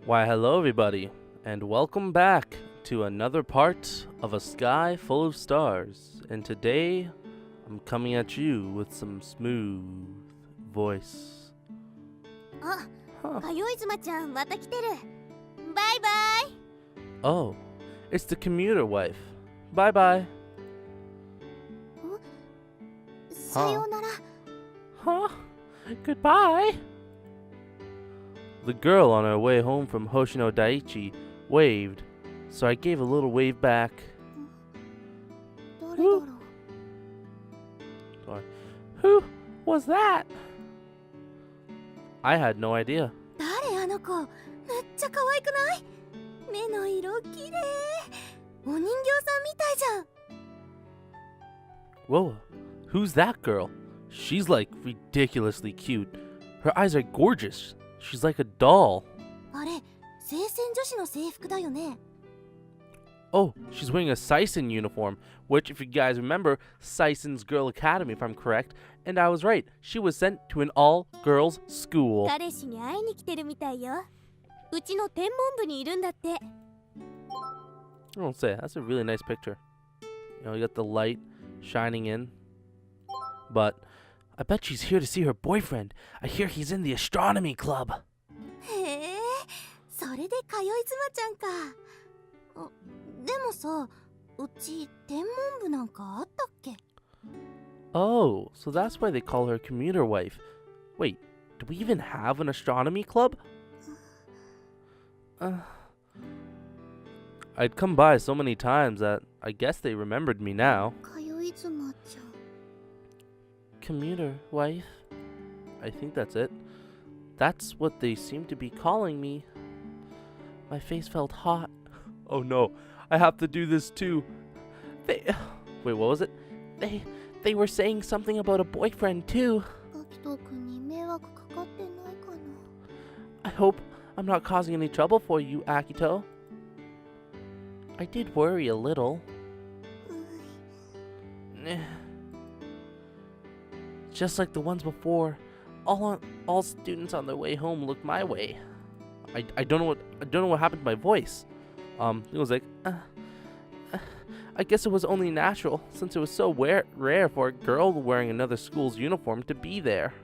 Why, hello, everybody, and welcome back to another part of A Sky Full of Stars. And today, I'm coming at you with some smooth voice. Huh. かよいずまちゃんまた来てる。バイバイ。 Oh, it's the commuter wife. Bye bye. さようなら。 Huh? Goodbye. The girl on her way home from Hoshino Daiichi waved, so I gave a little wave back. 誰だろう。 Sorry. Who was that? I had no idea. 誰あの子。めっちゃ可愛くない？目の色きれい。お人形さんみたいじゃん。 Whoa, who's that girl? She's like ridiculously cute. Her eyes are gorgeous. She's like a doll. あれ、聖戦女子の制服だよね。 Oh, she's wearing a Seisen uniform, which, if you guys remember, Seisen's Girl Academy, if I'm correct. And I was right. She was sent to an all-girls school. 彼氏に会いに来てるみたいよ。うちの天文部にいるんだって。 I don't say, that's a really nice picture. You know, you got the light shining in. But I bet she's here to see her boyfriend. I hear he's in the astronomy club. へえ、それでかよいずまちゃんか。でもさ、うち天文部なんかあったっけ？ Oh, so that's why they call her commuter wife. Wait, do we even have an astronomy club? I'd come by so many times that I guess they remembered me now. かよいずまちゃん。 Commuter wife? I think that's it. That's what they seem to be calling me. My face felt hot. Oh no, I have to do this too. Wait, what was it? They were saying something about a boyfriend too. ガキト君に迷惑かかってないかな。 I hope I'm not causing any trouble for you, Akito. I did worry a little. Just like the ones before, all students on their way home looked my way. I don't know what happened to my voice. It was like, I guess it was only natural since it was so rare for a girl wearing another school's uniform to be there.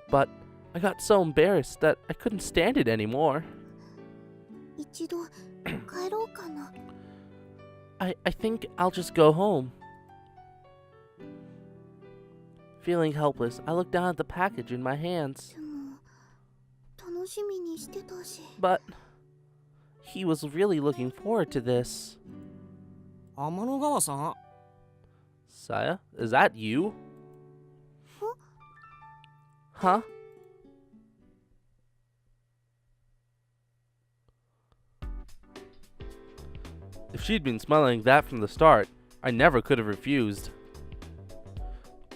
But I got so embarrassed that I couldn't stand it anymore. 一度帰ろうかな。 I think I'll just go home. Feeling helpless, I looked down at the package in my hands. でも楽しみにしてたし。 But he was really looking forward to this. 天の川さん。 Saya, is that you? Huh? If she'd been smiling that from the start, I never could have refused.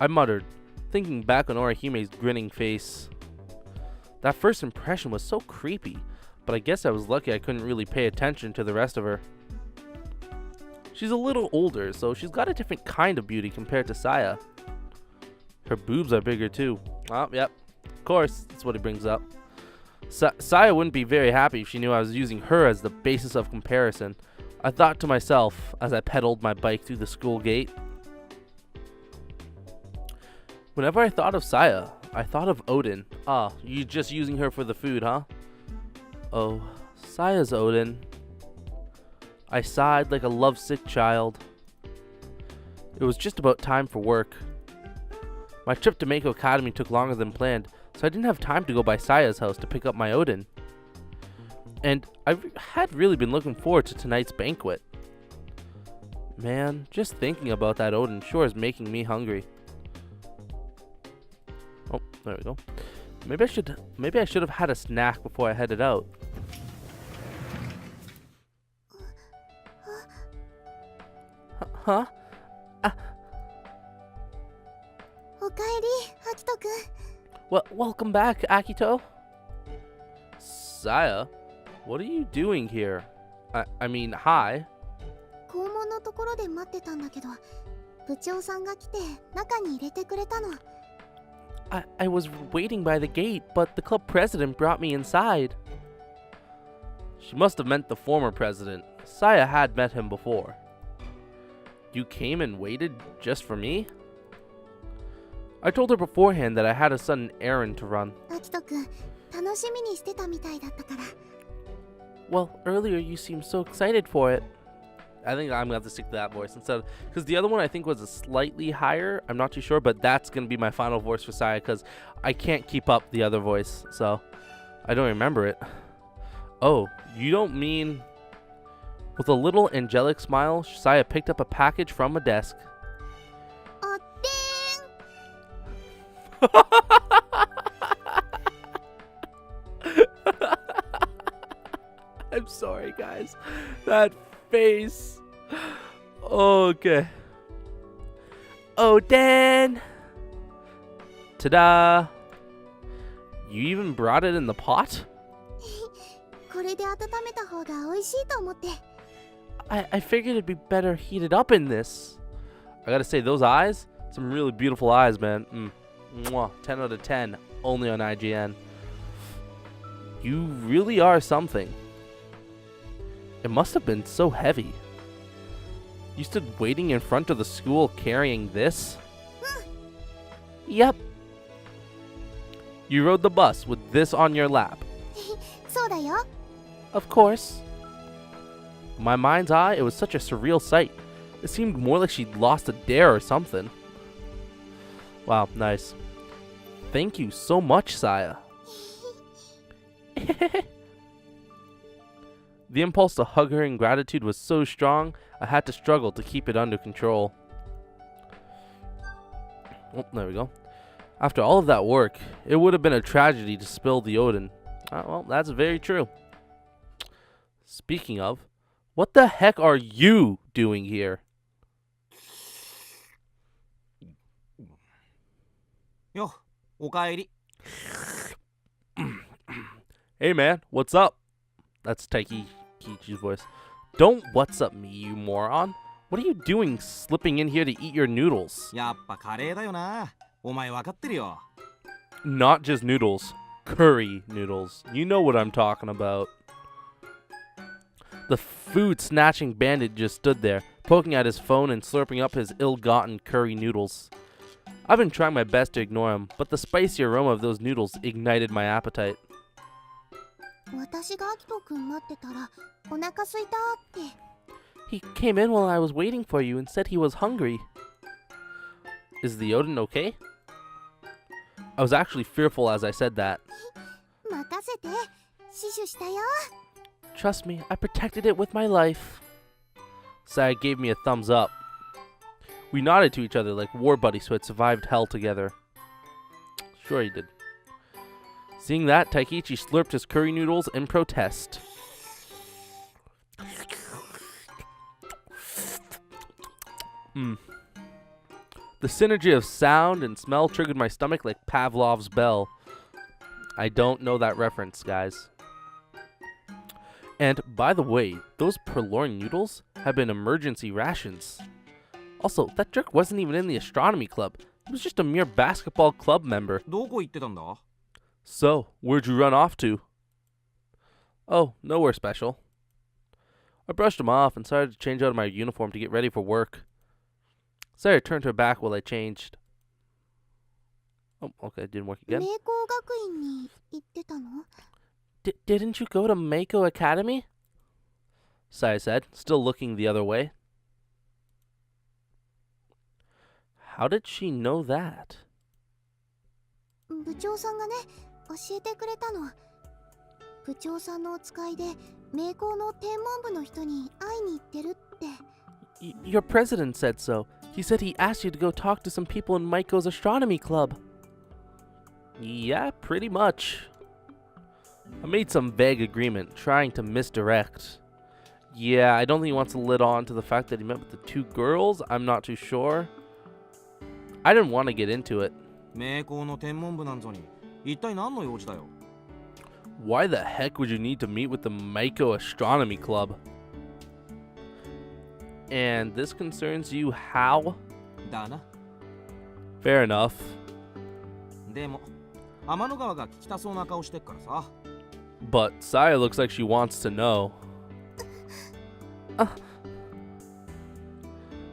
I muttered, thinking back on Orihime's grinning face. That first impression was so creepy, but I guess I was lucky I couldn't really pay attention to the rest of her. She's a little older, so she's got a different kind of beauty compared to Saya. Her boobs are bigger too. Oh, yep. Of course, that's what he brings up. Saya wouldn't be very happy if she knew I was using her as the basis of comparison. I thought to myself as I pedaled my bike through the school gate. Whenever I thought of Saya, I thought of Oden. Ah, you're just using her for the food, huh? Oh, Saya's Oden. I sighed like a lovesick child. It was just about time for work. My trip to Mako Academy took longer than planned, so I didn't have time to go by Saya's house to pick up my Oden. And I had really been looking forward to tonight's banquet. Man, just thinking about that Oden sure is making me hungry. Oh, there we go. Maybe I should have had a snack before I headed out. Huh? おかえり、アキト君。 Welcome back, Akito. Saya, what are you doing here? I mean, hi. 校門のところで待ってたんだけど、部長さんが来て中に入れてくれたの。 I was waiting by the gate, but the club president brought me inside. She must have meant the former president. Saya had met him before. You came and waited just for me? I told her beforehand that I had a sudden errand to run. アキトくん、楽しみにしてたみたいだったから。 Well, earlier you seemed so excited for it. I think I'm gonna have to stick to that voice instead, because the other one I think was a slightly higher. I'm not too sure, but that's gonna be my final voice for Saya, because I can't keep up the other voice, so I don't remember it. Oh, you don't mean... With a little angelic smile, Saya picked up a package from a desk. Oden! I'm sorry, guys. That face. Okay. Oden! Ta-da! You even brought it in the pot? これで温めた方が美味しいと思って。 I figured it'd be better heated up in this. I gotta say, those eyes, some really beautiful eyes, man. Mwah, 10 out of 10, only on IGN. You really are something. It must have been so heavy. You stood waiting in front of the school carrying this? Yep. You rode the bus with this on your lap. そうだよ。 Of course. In my mind's eye, it was such a surreal sight. It seemed more like she'd lost a dare or something. Wow, nice. Thank you so much, Saya. The impulse to hug her in gratitude was so strong, I had to struggle to keep it under control. Oh, there we go. After all of that work, it would have been a tragedy to spill the Oden. Well, that's very true. Speaking of, what the heck are you doing here? Yo, おかえり。 Hey man, what's up? That's Taikichi's voice. Don't what's up me, you moron. What are you doing slipping in here to eat your noodles? やっぱカレーだよな。お前わかってるよ。 Not just noodles. Curry noodles. You know what I'm talking about. The food-snatching bandit just stood there, poking at his phone and slurping up his ill-gotten curry noodles. I've been trying my best to ignore him, but the spicy aroma of those noodles ignited my appetite. 私がアキトくん待ってたらお腹空いたって。 He came in while I was waiting for you and said he was hungry. Is the Oden okay? I was actually fearful as I said that. 任せて。死守したよ。 Trust me, I protected it with my life. Saya gave me a thumbs up. We nodded to each other like war buddies who had survived hell together. Sure he did. Seeing that, Taikichi slurped his curry noodles in protest. The synergy of sound and smell triggered my stomach like Pavlov's bell. I don't know that reference, guys. And, by the way, those purloined noodles have been emergency rations. Also, that jerk wasn't even in the astronomy club. He was just a mere basketball club member. どこ行ってたんだ? So, where'd you run off to? Oh, nowhere special. I brushed him off and started to change out of my uniform to get ready for work. Sarah turned her back while I changed. Oh, okay, didn't work again. 名工学院に行ってたの? Didn't you go to Mako Academy? Saya said, still looking the other way. How did she know that? 部長さんがね、教えてくれたの。部長さんのお使いで名工の天文部の人に会いに行ってるって。Your president said so. He said he asked you to go talk to some people in Maiko's astronomy club. Yeah, pretty much. I made some vague agreement, trying to misdirect. Yeah, I don't think he wants to lead on to the fact that he met with the two girls. I'm not too sure. I didn't want to get into it. 名工の天文部なんぞに一体何の用事だよ? Why the heck would you need to meet with the Maiko Astronomy Club? And this concerns you how? だな。 Fair enough. でも、天の川が聞きたそうな顔してっからさ。But Saya looks like she wants to know.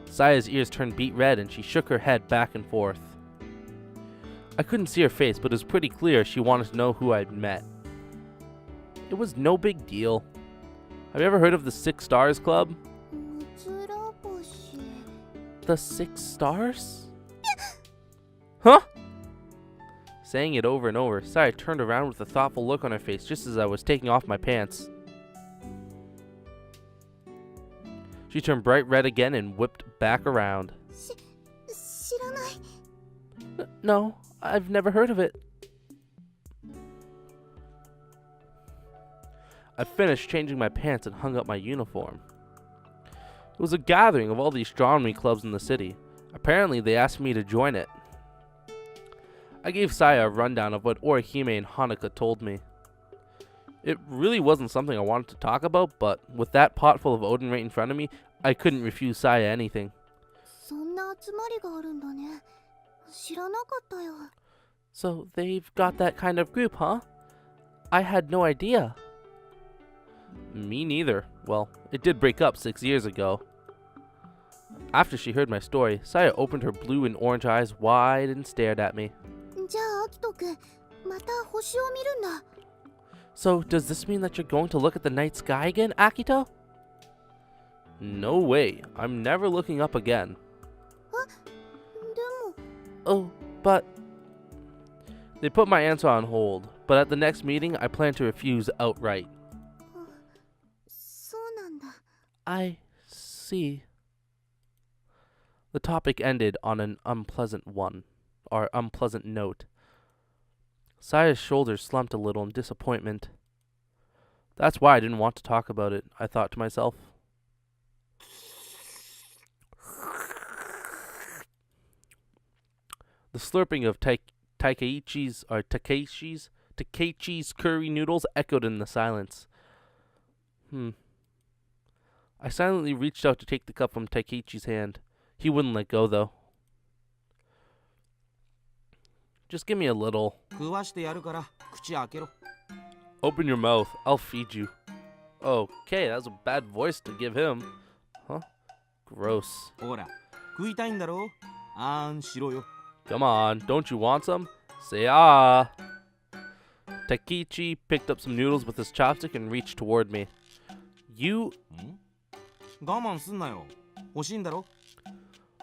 Saya's ears turned beet red and she shook her head back and forth. I couldn't see her face, but it was pretty clear she wanted to know who I'd met. It was no big deal. Have you ever heard of the 6 Stars Club? うつら星 The 6 Stars? Huh? Saying it over and over, Saya turned around with a thoughtful look on her face just as I was taking off my pants. She turned bright red again and whipped back around. 知らない No, I've never heard of it. I finished changing my pants and hung up my uniform. It was a gathering of all the astronomy clubs in the city. Apparently, they asked me to join it. I gave Saya a rundown of what Orihime and Hanuka told me. It really wasn't something I wanted to talk about, but with that pot full of Oden right in front of me, I couldn't refuse Saya anything. そんな集まりがあるんだね知らなかったよ So they've got that kind of group, huh? I had no idea. Me neither. Well, it did break up 6 years ago. After she heard my story, Saya opened her blue and orange eyes wide and stared at me. じゃあアキトくんまた星を見るんだ So does this mean that you're going to look at the night sky again, Akito? No way. I'm never looking up again. でも Oh, but... They put my answer on hold, but at the next meeting, I plan to refuse outright. そうなんだ I see. The topic ended on an unpleasant note. Saya's shoulders slumped a little in disappointment. That's why I didn't want to talk about it, I thought to myself. The slurping of Takeichi's curry noodles echoed in the silence. I silently reached out to take the cup from Takeichi's hand. He wouldn't let go, though. Just give me a little. 食わしてやるから口開けろ Open your mouth. I'll feed you. Okay, that was a bad voice to give him. Huh? Gross. ほら食いたいんだろあんしろよ Come on, don't you want some? Say ah. Takeichi picked up some noodles with his chopstick and reached toward me. You... 我慢すんなよ欲しいんだろ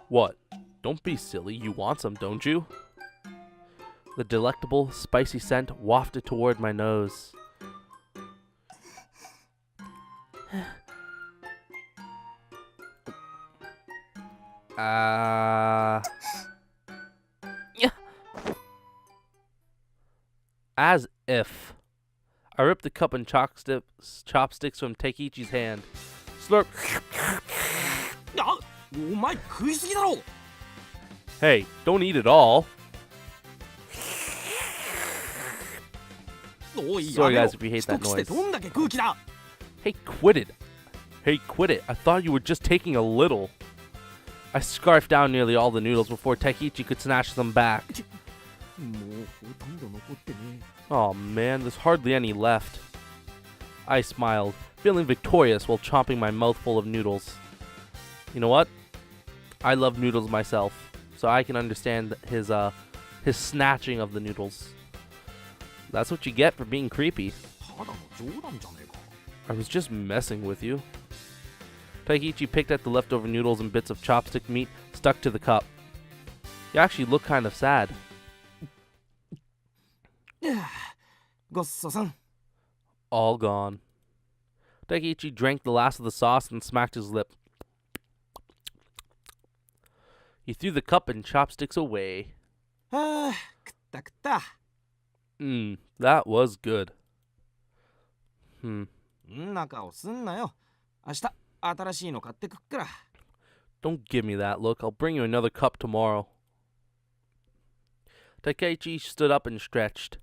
What? Don't be silly. You want some, don't you? The delectable, spicy scent wafted toward my nose. As if. I ripped the cup and chopsticks from Takeichi's hand. Slurp. あお前食いすぎだろ Hey, don't eat it all. おい Sorry やめろ guys if you hate that 一口で noise. どんだけ空気だ Hey, quit it. Hey, quit it. I thought you were just taking a little. I scarfed down nearly all the noodles before Takeichi could snatch them back. もうほとんど残ってね Oh man, there's hardly any left. I smiled, feeling victorious while chomping my mouth full of noodles. You know what? I love noodles myself, so I can understand his snatching of the noodles. That's what you get for being creepy. ただの冗談じゃねえか I was just messing with you. Takeichi picked at the leftover noodles and bits of chopstick meat stuck to the cup. You actually look kind of sad. ごっそさん All gone. Takeichi drank the last of the sauce and smacked his lip. He threw the cup and chopsticks away. ああ食った食った That was good. んな顔すんなよ明日新しいの買ってくっから Don't give me that look. I'll bring you another cup tomorrow. Takeichi stood up and stretched.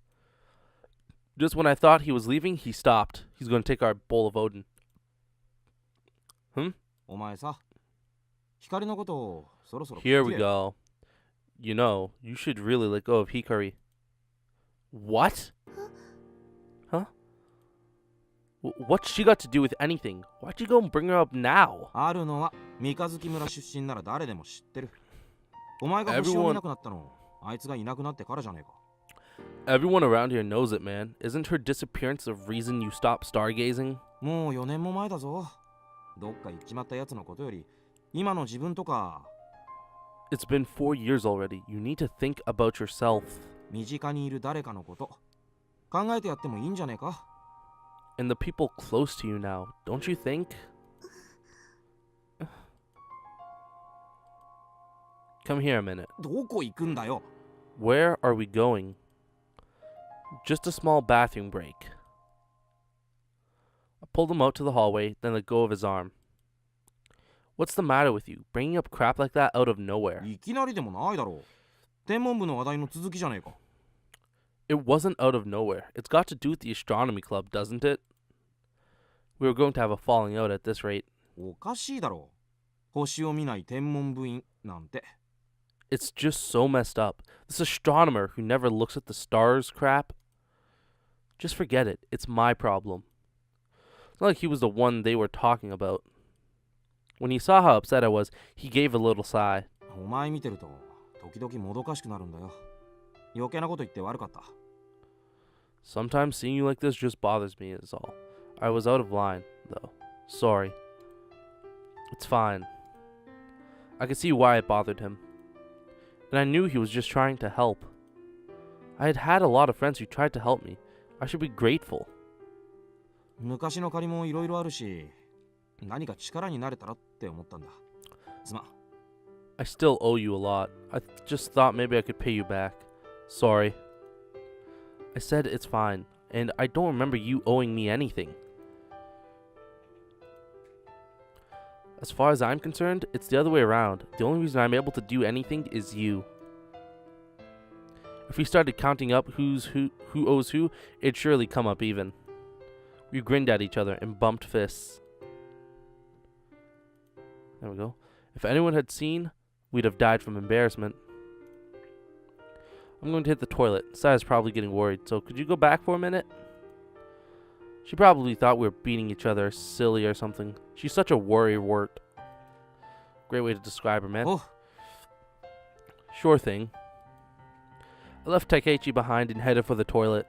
Just when I thought he was leaving, he stopped. He's going to take our bowl of Oden. お前さ光のことをそろそろ Here we go. You know, you should really let go of Hikari. What? Huh? What's she got to do with anything? Why'd you go and bring her up now? あるのは三日月村出身なら誰でも知ってる。お前が星を見なくなったの、あいつがいなくなってからじゃねえか。Everyone around here knows it, man. Isn't her disappearance the reason you stopped stargazing? もう4年も前だぞ。どっか行っちまったやつのことより、今の自分とか。It's been 4 years already. You need to think about yourself. 身近にいる誰かのこと。考えてやってもいいんじゃねえか。And the people close to you now, don't you think? Come here a minute. どこ行くんだよ。Where are we going? Just a small bathroom break. I pulled him out to the hallway, then let go of his arm. What's the matter with you? Bringing up crap like that out of nowhere. いきなりでもないだろう。天文部の話題の続きじゃねえか。It wasn't out of nowhere. It's got to do with the astronomy club, doesn't it? We were going to have a falling out at this rate. おかしいだろう。星を見ない天文部員なんて。It's just so messed up. This astronomer who never looks at the stars crap. Just forget it. It's my problem. It's not like he was the one they were talking about. When he saw how upset I was, he gave a little sigh. お前見てると時々もどかしくなるんだよ。余計なこと言って悪かった。Sometimes seeing you like this just bothers me is all. I was out of line, though. Sorry. It's fine. I could see why it bothered him. And I knew he was just trying to help. I had had a lot of friends who tried to help me. I should be grateful. 昔の借りもいろいろあるし、何か力になれたらって思ったんだ。すまん。I still owe you a lot. I just thought maybe I could pay you back. Sorry. I said it's fine, and I don't remember you owing me anything. As far as I'm concerned, it's the other way around. The only reason I'm able to do anything is you. If we started counting up who owes who, it'd surely come up even. We grinned at each other and bumped fists. There we go. If anyone had seen, we'd have died from embarrassment. I'm going to hit the toilet. Saya's probably getting worried, so could you go back for a minute? She probably thought we were beating each other silly or something. She's such a worrywart. Great way to describe her, man. Oh. Sure thing. I left Takechi behind and headed for the toilet.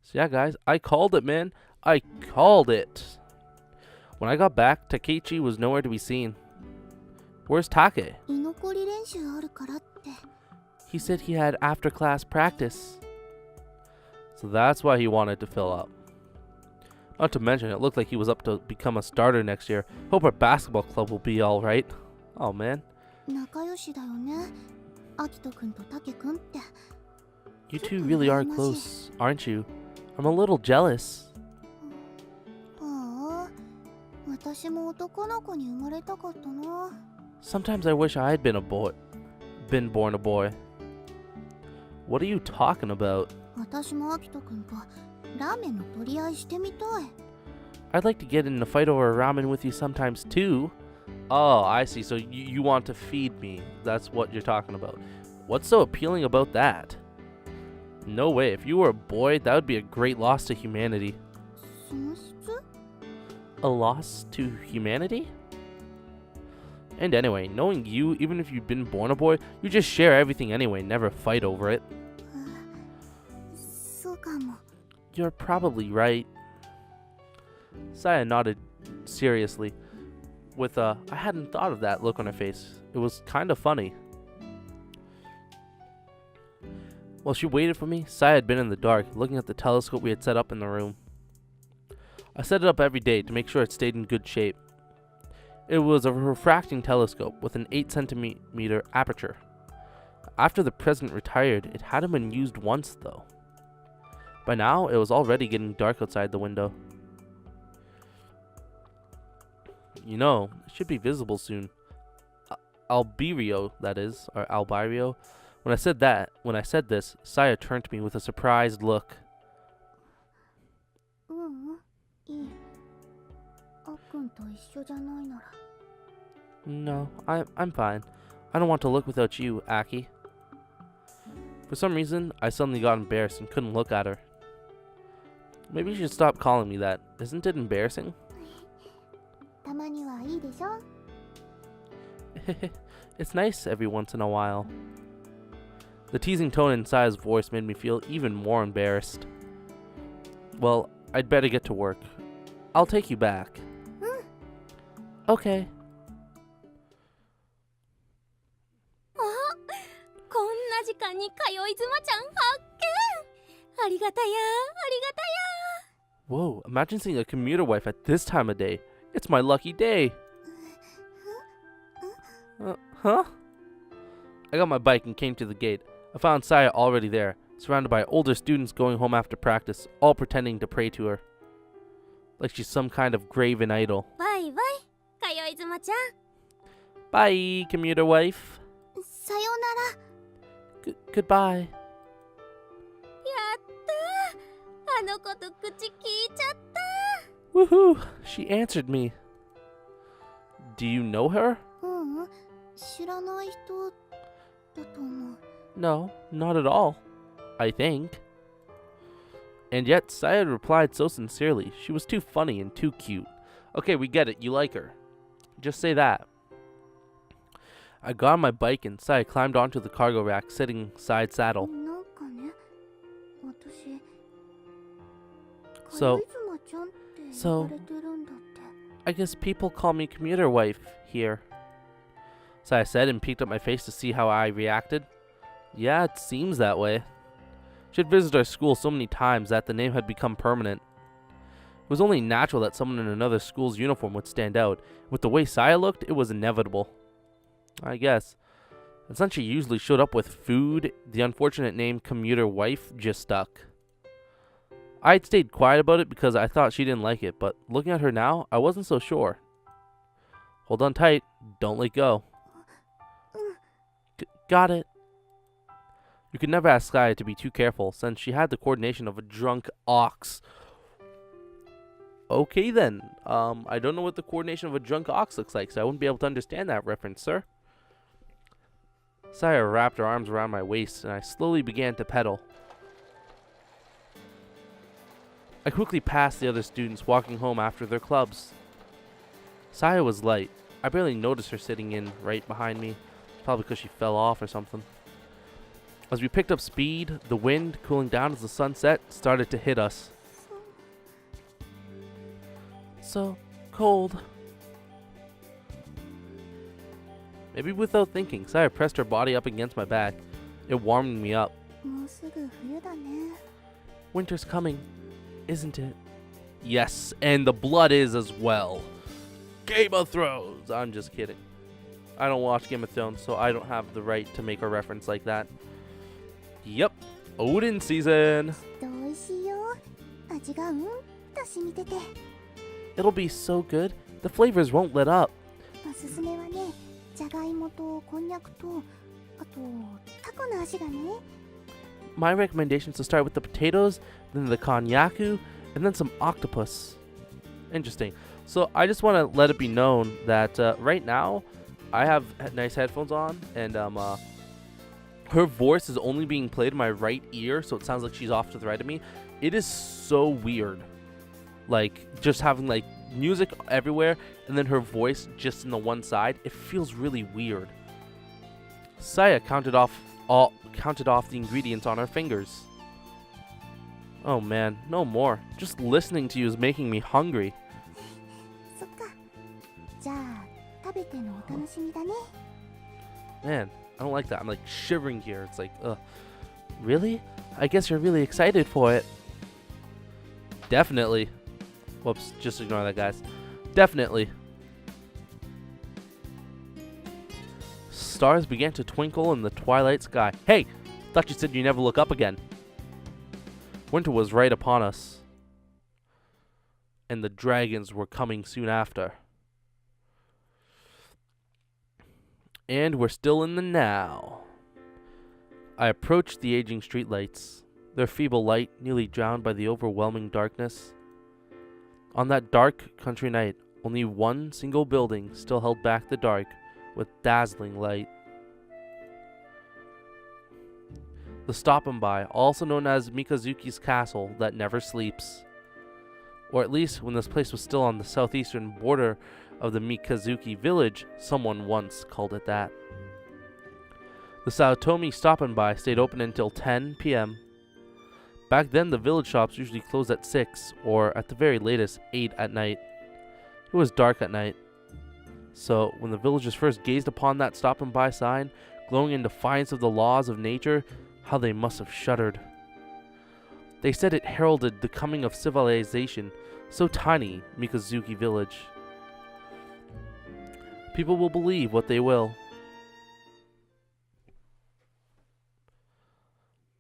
So yeah, guys, I called it, man. I called it. When I got back, Takechi was nowhere to be seen. Where's Take? 居残り練習あるからって。 He said he had after-class practice. So that's why he wanted to fill up. Not to mention, it looked like he was up to become a starter next year. Hope our basketball club will be alright. Oh, man. 仲良しだよね。アキトくんとタケくんって。 You two really are close, aren't you? I'm a little jealous. ああ、私も男の子に生まれたかったな。 Sometimes I wish I had been born a boy. What are you talking about? 私もアキトくんとラーメンの取り合いしてみたい。 I'd like to get in a fight over ramen with you sometimes too. Oh, I see. So you want to feed me. That's what you're talking about. What's so appealing about that? No way. If you were a boy, that would be a great loss to humanity. 損失？ A loss to humanity? And anyway, knowing you, even if you'd been born a boy, you just share everything anyway, never fight over it. そうかも。 You're probably right. Saya nodded seriously, with a I hadn't thought of that look on her face. It was kind of funny. While she waited for me, Saya had been in the dark, looking at the telescope we had set up in the room. I set it up every day to make sure it stayed in good shape. It was a refracting telescope with an 8 centimeter aperture. After the president retired, it hadn't been used once though. By now, it was already getting dark outside the window. You know, it should be visible soon. Albirio, that is, or Albirio. When I said this, Saya turned to me with a surprised look. いい。あっくんと一緒じゃないなら。 No, I'm fine. I don't want to look without you, Aki. For some reason, I suddenly got embarrassed and couldn't look at her. Maybe you should stop calling me that. Isn't it embarrassing? たまにはいいでしょ It's nice every once in a while. The teasing tone in Saya's voice made me feel even more embarrassed. Well, I'd better get to work. I'll take you back. Okay. こんな時間に通い妻ちゃん発見。ありがたや、ありがたや。 Whoa, imagine seeing a commuter wife at this time of day. It's my lucky day. Huh? I got my bike and came to the gate. I found Saya already there, surrounded by older students going home after practice, all pretending to pray to her. Like she's some kind of graven idol. バイバイ、通い妻ちゃん。 Bye, commuter wife. さよなら Goodbye. やったー。あの子と口聞いちゃった。 Woohoo! She answered me. Do you know her? 知らない人だと思う No, not at all. I think. And yet, Saya replied so sincerely. She was too funny and too cute. Okay, we get it. You like her. Just say that. I got on my bike and Saya climbed onto the cargo rack, sitting side saddle. なんかね私 So- 通い妻ちゃんって so- 呼ばれてるんだって I guess people call me commuter wife here. Saya said and peeked up my face to see how I reacted. Yeah, it seems that way. She had visited our school so many times that the name had become permanent. It was only natural that someone in another school's uniform would stand out. With the way Saya looked, it was inevitable. I guess. And since she usually showed up with food, the unfortunate name commuter wife just stuck. I had stayed quiet about it because I thought she didn't like it, but looking at her now, I wasn't so sure. Hold on tight. Don't let go. Got it. You could never ask Saya to be too careful, since she had the coordination of a drunk ox. Okay then. I don't know what the coordination of a drunk ox looks like, so I wouldn't be able to understand that reference, sir. Saya wrapped her arms around my waist, and I slowly began to pedal. I quickly passed the other students walking home after their clubs. Saya was light. I barely noticed her sitting in right behind me, probably because she fell off or something. As we picked up speed, the wind, cooling down as the sun set, started to hit us. So cold. Maybe without thinking, Saya pressed her body up against my back. It warmed me up. もうすぐ冬だね Winter's coming, isn't it? Yes, and the blood is as well. Game of Thrones! I'm just kidding. I don't watch Game of Thrones, so I don't have the right to make a reference like that. Yep, Oden season! きっと美味しいよ味がと染みてて It'll be so good, the flavors won't let up. おすすめはねじゃがいもとこんにゃくとあとタコの足がね My recommendation is to start with the potatoes, then the konyaku, and then some octopus. Interesting. So I just want to let it be known that right now I have nice headphones on, and her voice is only being played in my right ear, so it sounds like she's off to the right of me. It is so weird. Like, just having like music everywhere, and then her voice just in the one side. It feels really weird. Saya counted off the ingredients on her fingers. Oh man, no more. Just listening to you is making me hungry. そっかじゃあ食べてのお楽しみだね Man, I don't like that. I'm like shivering here. It's like, ugh. Really? I guess you're really excited for it. Definitely. Whoops, just ignore that, guys. Definitely. Stars began to twinkle in the twilight sky. Hey! Thought you said you never look up again. Winter was right upon us. And the dragons were coming soon after. And we're still in the now. I approached the aging streetlights, their feeble light nearly drowned by the overwhelming darkness. On that dark country night, only one single building still held back the dark with dazzling light. The Stop-and-By, also known as Mikazuki's Castle that never sleeps. Or at least when this place was still on the southeastern border of the Mikazuki village, someone once called it that. The Saotomi Stop-and-By stayed open until 10 p.m. Back then, the village shops usually closed at 6, or at the very latest, 8 at night. It was dark at night. So, when the villagers first gazed upon that Stop-and-By sign, glowing in defiance of the laws of nature, how they must have shuddered. They said it heralded the coming of civilization, so tiny, Mikazuki village. People will believe what they will.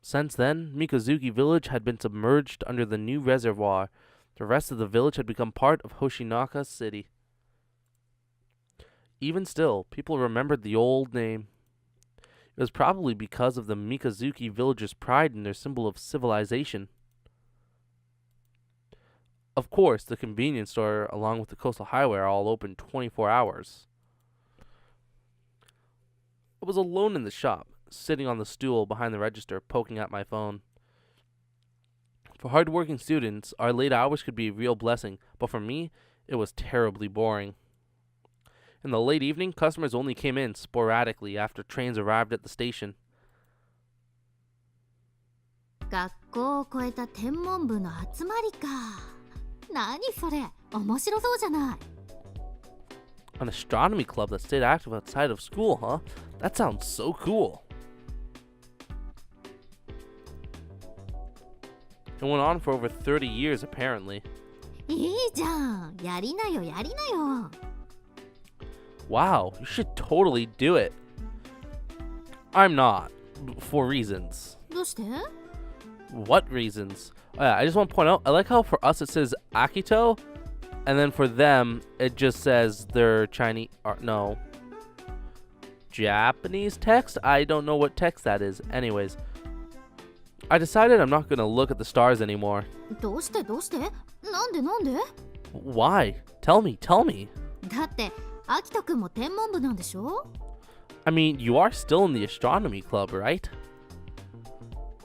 Since then, Mikazuki village had been submerged under the new reservoir. The rest of the village had become part of Hoshinaka City. Even still, people remembered the old name. It was probably because of the Mikazuki villagers' pride in their symbol of civilization. Of course, the convenience store along with the coastal highway are all open 24 hours. I was alone in the shop, sitting on the stool behind the register, poking at my phone. For hard-working students, our late hours could be a real blessing, but for me, it was terribly boring. In the late evening, customers only came in sporadically after trains arrived at the station. 学校を超えた天文部の集まりか。何それ、面白そうじゃない。An astronomy club that stayed active outside of school, huh? That sounds so cool. It went on for over 30 years, apparently. いいじゃん。やりなよ、やりなよ。Wow, you should totally do it. I'm not, for reasons. どうして？ What reasons? Oh, yeah, I just want to point out, I like how for us it says Akito, and then for them it just says they're Chinese, or no, Japanese text? I don't know what text that is. Anyways, I decided I'm not going to look at the stars anymore. どうしてなんで Why? Tell me. だってアキトくんも天文部なんでしょ？ I mean, you are still in the astronomy club, right?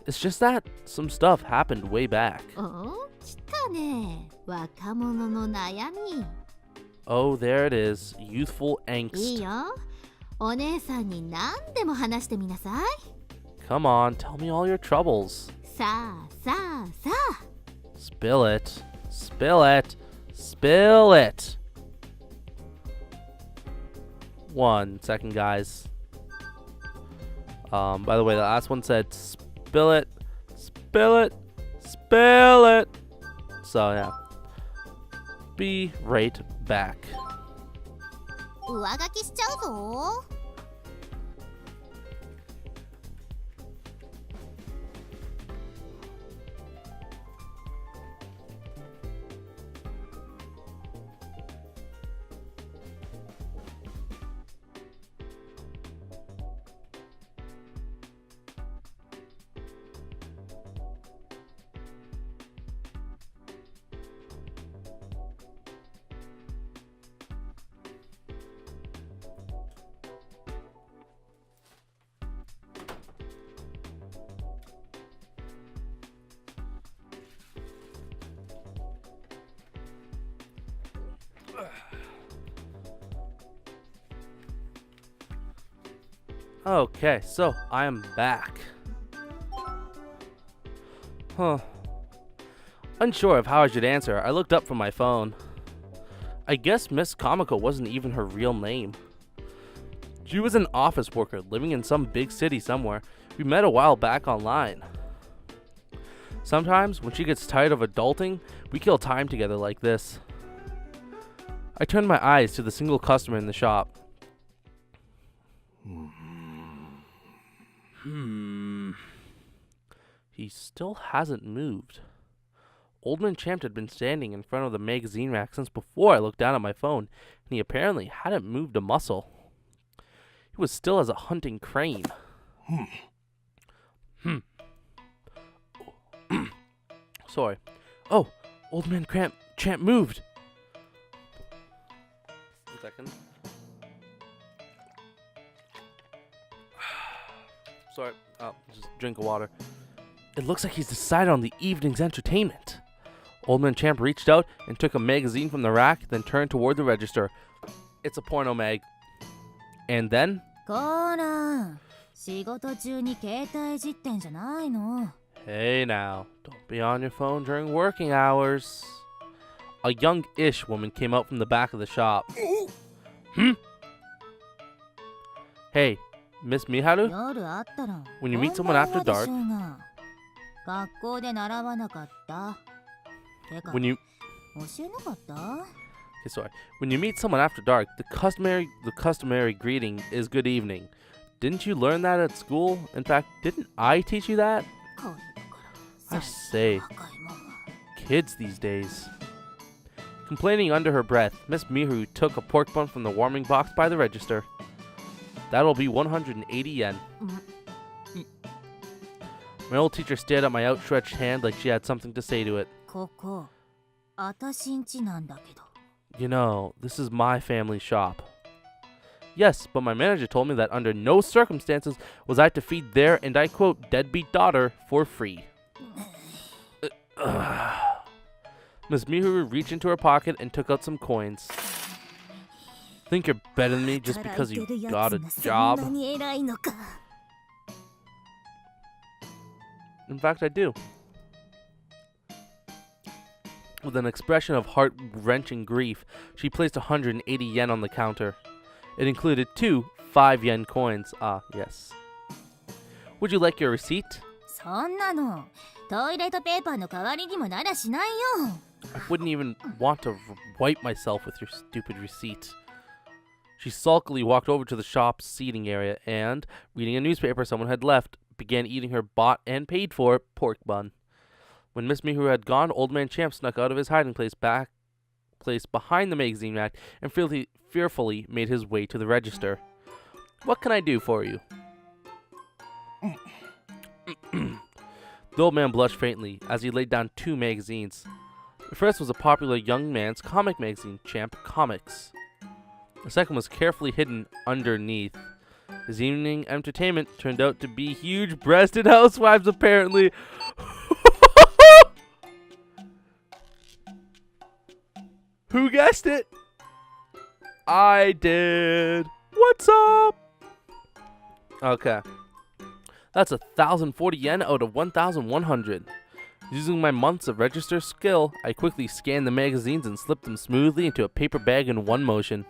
It's just that some stuff happened way back. お？来たね。若者の悩み。Oh, there it is. Youthful いい angst. よ。お姉さんに何でも話してみなさい。 Come on, tell me all your troubles. さあ。 Spill it. Spill it. 1 second, guys. By the way, the last one said spill it. So, yeah. Be right back. 上書きしちゃうぞ。Okay, so I am back. Unsure of how I should answer, I looked up from my phone. I guess Miss Kamiko wasn't even her real name. She was an office worker living in some big city somewhere. We met a while back online. Sometimes, when she gets tired of adulting, we kill time together like this. I turned my eyes to the single customer in the shop. He still hasn't moved. Old Man Champ had been standing in front of the magazine rack since before I looked down at my phone, and he apparently hadn't moved a muscle. He was still as a hunting crane. Sorry. Oh, Old Man Champ moved. 1 second. Sorry. Oh, just drink of water. It looks like he's decided on the evening's entertainment. Old Man Champ reached out and took a magazine from the rack, then turned toward the register. It's a porno mag. And then? コーナー、仕事中に携帯いじってんじゃないの? Hey now, don't be on your phone during working hours. A young-ish woman came out from the back of the shop. Hey, Miss Miharu? 夜あったら When you meet someone after dark, 学校で習わなかった? てか when you 教えなかった? Okay, sorry. When you meet someone after dark, the customary greeting is good evening. Didn't you learn that at school? In fact, didn't I teach you that? I say, kids these days. Complaining under her breath, Miss Miharu took a pork bun from the warming box by the register. That'll be 180 yen. My old teacher stared at my outstretched hand like she had something to say to it. ここ、あたしんちなんだけど。 You know, this is my family shop. Yes, but my manager told me that under no circumstances was I to feed their, and I quote, deadbeat daughter for free. Miss Miharu reached into her pocket and took out some coins. Think you're better than me just because you got a job? In fact, I do. With an expression of heart-wrenching grief, she placed 180 yen on the counter. It included 2 5-yen coins. Ah, yes. Would you like your receipt? そんなの、トイレットペーパーの代わりにもならしないよ。 I wouldn't even want to wipe myself with your stupid receipt. She sulkily walked over to the shop's seating area and, reading a newspaper someone had left, began eating her bought and paid for pork bun. When Miss Miharu had gone, Old Man Champ snuck out of his hiding place behind the magazine rack and fearfully made his way to the register. What can I do for you? The old man blushed faintly as he laid down 2 magazines. The first was a popular young man's comic magazine, Champ Comics. The second was carefully hidden underneath. His evening entertainment turned out to be huge-breasted housewives, apparently. Who guessed it? I did. What's up? Okay. That's 1,040 yen out of 1,100. Using my months of register skill, I quickly scanned the magazines and slipped them smoothly into a paper bag in one motion.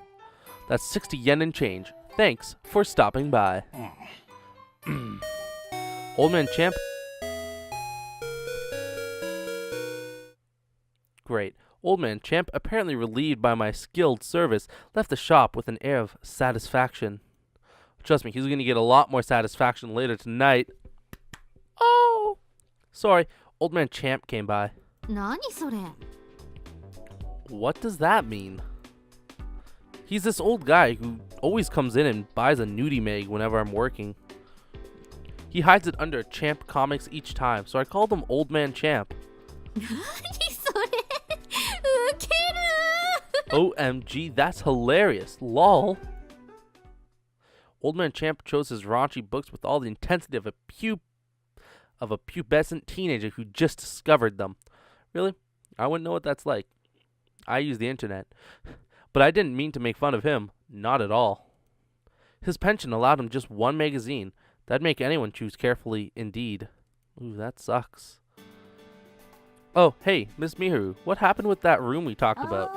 That's 60 yen and change. Thanks for stopping by. Old Man Champ. Great. Old Man Champ, apparently relieved by my skilled service, left the shop with an air of satisfaction. Trust me, he's going to get a lot more satisfaction later tonight. Oh! Sorry, Old Man Champ came by. 何それ? What does that mean? He's this old guy who always comes in and buys a nudie mag whenever I'm working. He hides it under Champ Comics each time, so I called him Old Man Champ. 何それ? ウケる! OMG, that's hilarious. Lol. Old Man Champ chose his raunchy books with all the intensity of a pubescent teenager who just discovered them. Really? I wouldn't know what that's like. I use the internet. But I didn't mean to make fun of him. Not at all. His pension allowed him just 1 magazine. That'd make anyone choose carefully indeed. Ooh, that sucks. Oh, hey, Miss Miharu, what happened with that room we talked about?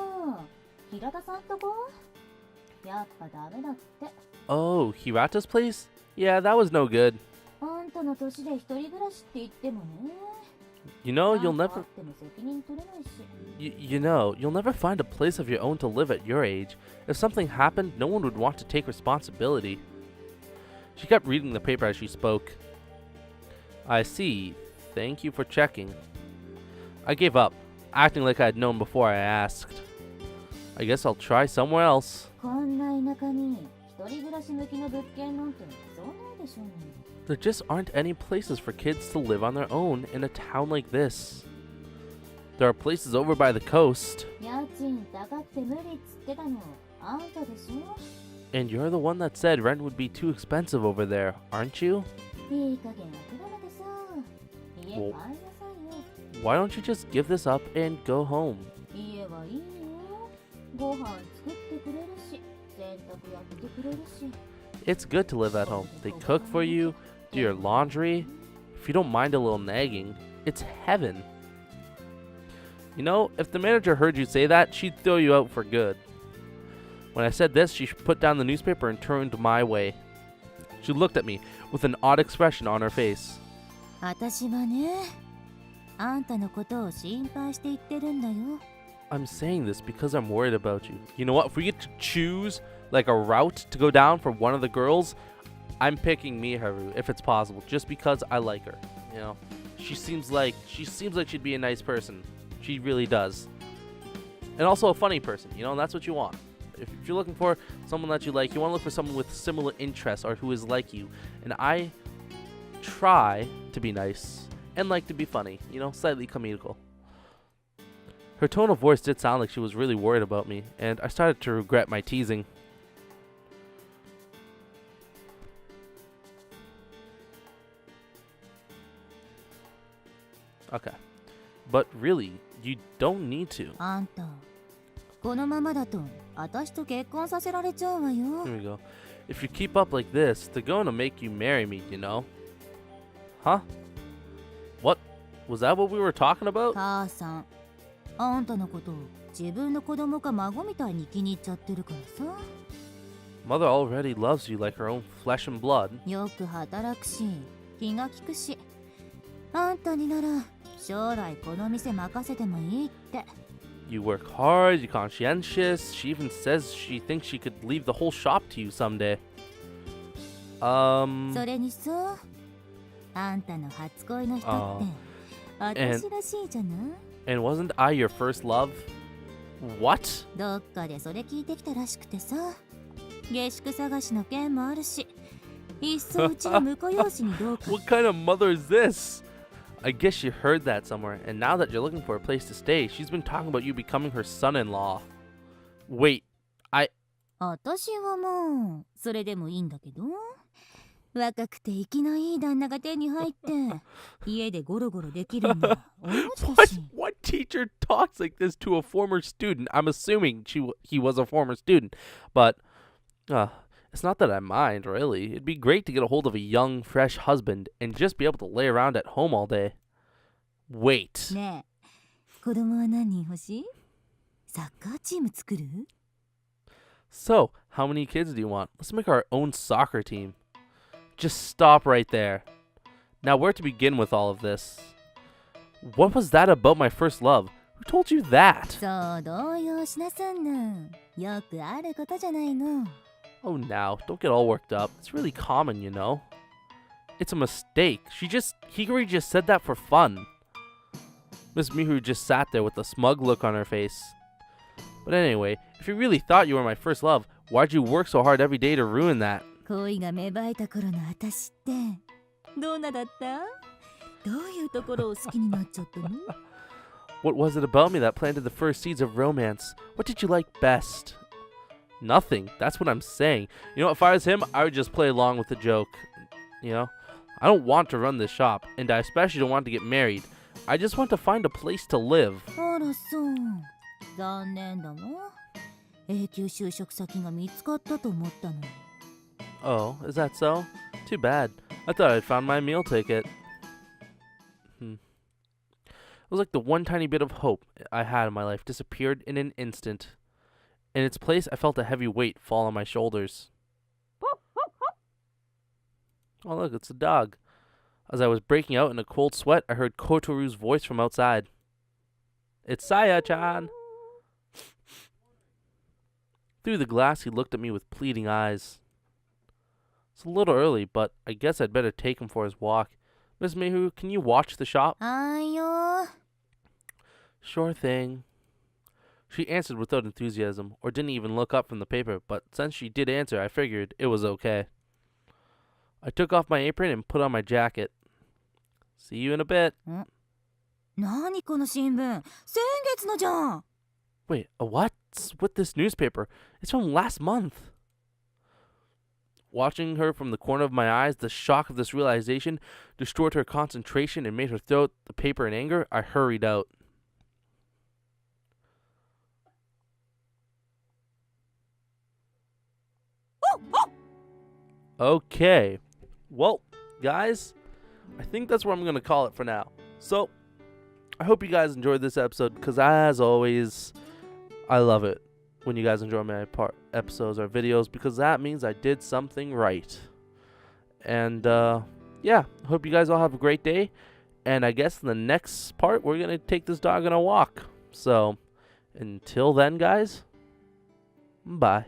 平田さんとこ? やっぱダメだって。 Oh, Hirata's place? Yeah, that was no good. あんたの年で一人暮らしって言ってもね。 You know, you'll never... でも責任取れないし。 You know, you'll never find a place of your own to live at your age. If something happened, no one would want to take responsibility. She kept reading the paper as she spoke. I see. Thank you for checking. I gave up, acting like I had known before I asked. I guess I'll try somewhere else. こんな田舎に一人暮らし向きの物件なんてそうないでしょうね。 There just aren't any places for kids to live on their own in a town like this. There are places over by the coast. 家賃高くて無理っつってたのあんたでしょ? And you're the one that said rent would be too expensive over there, aren't you? いい加減諦めてさ、家帰り Well, なさいよ。 why don't you just give this up and go home? 家はいいよ。ご飯作ってくれるし、洗濯やってくれるし。 It's good to live at home. They cook for you, do your laundry. If you don't mind a little nagging, it's heaven. You know, if the manager heard you say that, she'd throw you out for good. When I said this, she put down the newspaper and turned my way. She looked at me with an odd expression on her face. 私はね、あんたのことを心配して言ってるんだよ。 I'm saying this because I'm worried about you. You know what? If we get to choose like a route to go down for one of the girls, I'm picking Miharu if it's possible, just because I like her. You know, she seems like she'd be a nice person. She really does. And also a funny person, you know, and that's what you want. If you're looking for someone that you like, you want to look for someone with similar interests or who is like you. And I try to be nice and like to be funny, you know, slightly comical. Her tone of voice did sound like she was really worried about me, and I started to regret my teasing. Okay. But really, you don't need to. あんた、このままだと私と結婚させられちゃうわよ。 Here we go. If you keep up like this, they're going to make you marry me, you know? Huh? What? Was that what we were talking about? 母さん、あんたのことを自分の子供か孫みたいに気に入っちゃってるからさ。 Mother already loves you like her own flesh and blood. よく働くし、気が利くし、あんたになら将来この店任せてもいいって。 You work hard, you're conscientious. She even says she thinks she could leave the whole shop to you someday. それにさ、あんたの初恋の人って私らしいじゃない？ And wasn't I your first love? What? どっかでそれ聞いてきたらしくてさ、下宿探しの件もあるし、いっそうちの婿養子にどうか。 What kind of mother is this? I guess she heard that somewhere, and now that you're looking for a place to stay, she's been talking about you becoming her son-in-law. Wait, 私はもうそれでもいいんだけど、若くて息のいい旦那が手に入って家でゴロゴロできるんだ。おもちだし。 what teacher talks like this to a former student? I'm assuming he was a former student, but it's not that I mind, really. It'd be great to get a hold of a young, fresh husband and just be able to lay around at home all day. Wait. ねえ、子供は何人欲しい？サッカーチーム作る？ So, how many kids do you want? Let's make our own soccer team. Just stop right there. Now, where to begin with all of this? What was that about my first love? Who told you that? そう動揺しなさんな。よくあることじゃないの。 Oh, now, don't get all worked up. It's really common, you know. It's a mistake. Higuri just said that for fun. Miss Mihu just sat there with a smug look on her face. But anyway, if you really thought you were my first love, why'd you work so hard every day to ruin that? 恋が芽生えた頃の私ってどんなだった？どういうところを好きになっちゃったの？ What was it about me that planted the first seeds of romance? What did you like best? Nothing. That's what I'm saying. You know, if I was him, I would just play along with the joke. You know? I don't want to run this shop, and I especially don't want to get married. I just want to find a place to live. あらそう。残念だわ。永久就職先が見つかったと思ったのに。 Oh, is that so? Too bad. I thought I'd found my meal ticket. It was like the one tiny bit of hope I had in my life disappeared in an instant. In its place, I felt a heavy weight fall on my shoulders. Oh, look, it's a dog. As I was breaking out in a cold sweat, I heard Kotoru's voice from outside. It's Saya-chan! Through the glass, he looked at me with pleading eyes. It's a little early, but I guess I'd better take him for his walk. Miss Mihu, can you watch the shop? はいよ。 Sure thing. She answered without enthusiasm, or didn't even look up from the paper, but since she did answer, I figured it was okay. I took off my apron and put on my jacket. See you in a bit. 何この新聞？先月のじゃん。 Wait, what's with this newspaper? It's from last month. Watching her from the corner of my eyes, the shock of this realization destroyed her concentration and made her throw out the paper in anger. I hurried out. Okay. Well, guys, I think that's where I'm going to call it for now. So, I hope you guys enjoyed this episode, because as always, I love it when you guys enjoy my episodes or videos, because that means I did something right. And, yeah, hope you guys all have a great day. And I guess in the next part, we're going to take this dog on a walk. So, until then, guys, bye.